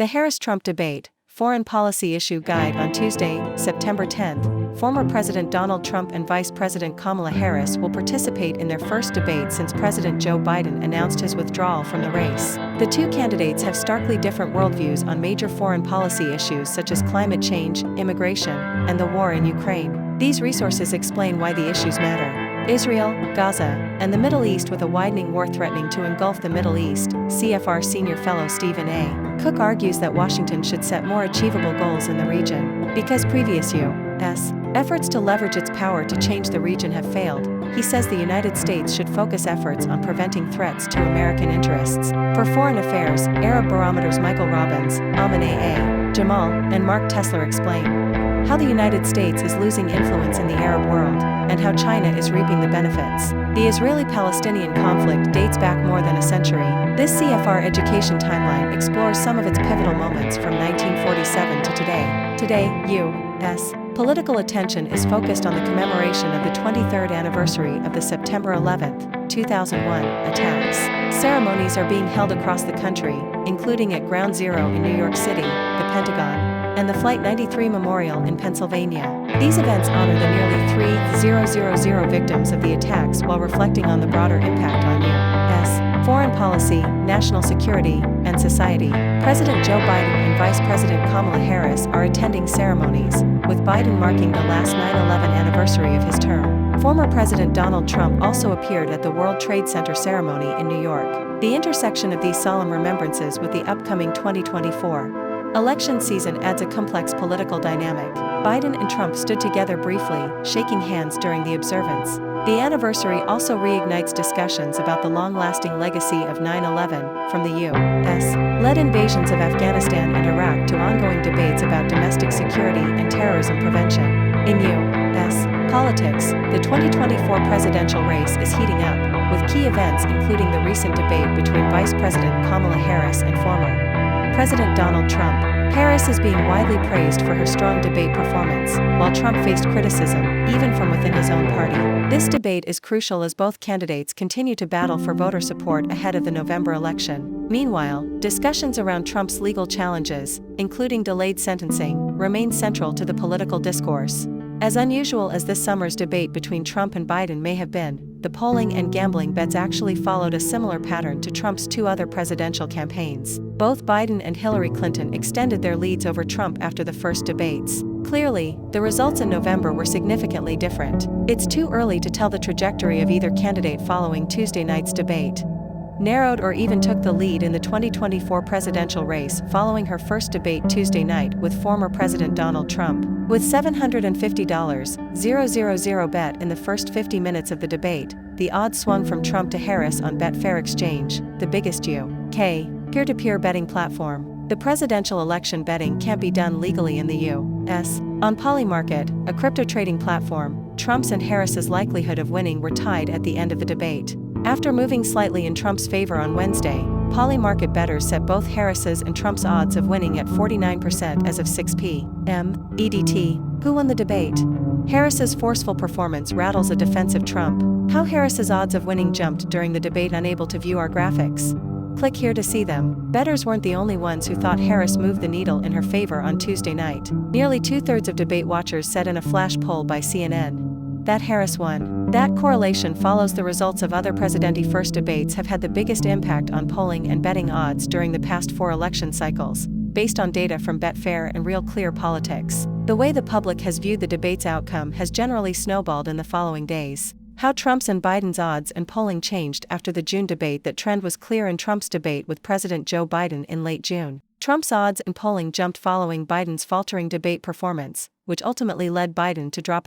The Harris-Trump debate, Foreign Policy Issue Guide on Tuesday, September 10. Former President Donald Trump and Vice President Kamala Harris will participate in their first debate since President Joe Biden announced his withdrawal from the race. The two candidates have starkly different worldviews on major foreign policy issues such as climate change, immigration, and the war in Ukraine. These resources explain why the issues matter. Israel, Gaza, and the Middle East. With a widening war threatening to engulf the Middle East, CFR senior fellow Stephen A. Cook argues that Washington should set more achievable goals in the region. Because previous U.S. efforts to leverage its power to change the region have failed, he says the United States should focus efforts on preventing threats to American interests. For Foreign Affairs, Arab Barometer's Michael Robbins, Amineh A. Jamal, and Mark Tesler explain how the United States is losing influence in the Arab world, and how China is reaping the benefits. The Israeli-Palestinian conflict dates back more than a century. This CFR education timeline explores some of its pivotal moments from 1947 to today. Today, U.S. political attention is focused on the commemoration of the 23rd anniversary of the September 11, 2001, attacks. Ceremonies are being held across the country, including at Ground Zero in New York City, the Pentagon, and the Flight 93 Memorial in Pennsylvania. These events honor the nearly 3,000 victims of the attacks while reflecting on the broader impact on U.S. foreign policy, national security, and society. President Joe Biden and Vice President Kamala Harris are attending ceremonies, with Biden marking the last 9/11 anniversary of his term. Former President Donald Trump also appeared at the World Trade Center ceremony in New York. The intersection of these solemn remembrances with the upcoming 2024 election season adds a complex political dynamic. Biden and Trump stood together briefly, shaking hands during the observance. The anniversary also reignites discussions about the long-lasting legacy of 9/11, from the U.S.-led invasions of Afghanistan and Iraq to ongoing debates about domestic security and terrorism prevention. In U.S. politics, the 2024 presidential race is heating up, with key events including the recent debate between Vice President Kamala Harris and former President Donald Trump. Harris is being widely praised for her strong debate performance, while Trump faced criticism, even from within his own party. This debate is crucial as both candidates continue to battle for voter support ahead of the November election. Meanwhile, discussions around Trump's legal challenges, including delayed sentencing, remain central to the political discourse. As unusual as this summer's debate between Trump and Biden may have been, the polling and gambling bets actually followed a similar pattern to Trump's two other presidential campaigns. Both Biden and Hillary Clinton extended their leads over Trump after the first debates. Clearly, the results in November were significantly different. It's too early to tell the trajectory of either candidate following Tuesday night's debate. Narrowed or even took the lead in the 2024 presidential race following her first debate Tuesday night with former President Donald Trump. With $750,000 bet in the first 50 minutes of the debate, the odds swung from Trump to Harris on Betfair Exchange, the biggest UK peer-to-peer betting platform. The presidential election betting can't be done legally in the U.S. On Polymarket, a crypto trading platform, Trump's and Harris's likelihood of winning were tied at the end of the debate. After moving slightly in Trump's favor on Wednesday, Polymarket bettors set both Harris's and Trump's odds of winning at 49% as of 6 p.m. EDT. Who won the debate? Harris's forceful performance rattles a defensive Trump. How Harris's odds of winning jumped during the debate. Unable to view our graphics? Click here to see them. Bettors weren't the only ones who thought Harris moved the needle in her favor on Tuesday night. Nearly two-thirds of debate watchers said in a flash poll by CNN that Harris won. That correlation follows the results of other presidential first debates have had the biggest impact on polling and betting odds during the past 4 election cycles, based on data from Betfair and Real Clear Politics. The way the public has viewed the debate's outcome has generally snowballed in the following days. How Trump's and Biden's odds and polling changed after the June debate. The trend was clear in Trump's debate with President Joe Biden in late June. Trump's odds and polling jumped following Biden's faltering debate performance, which ultimately led Biden to drop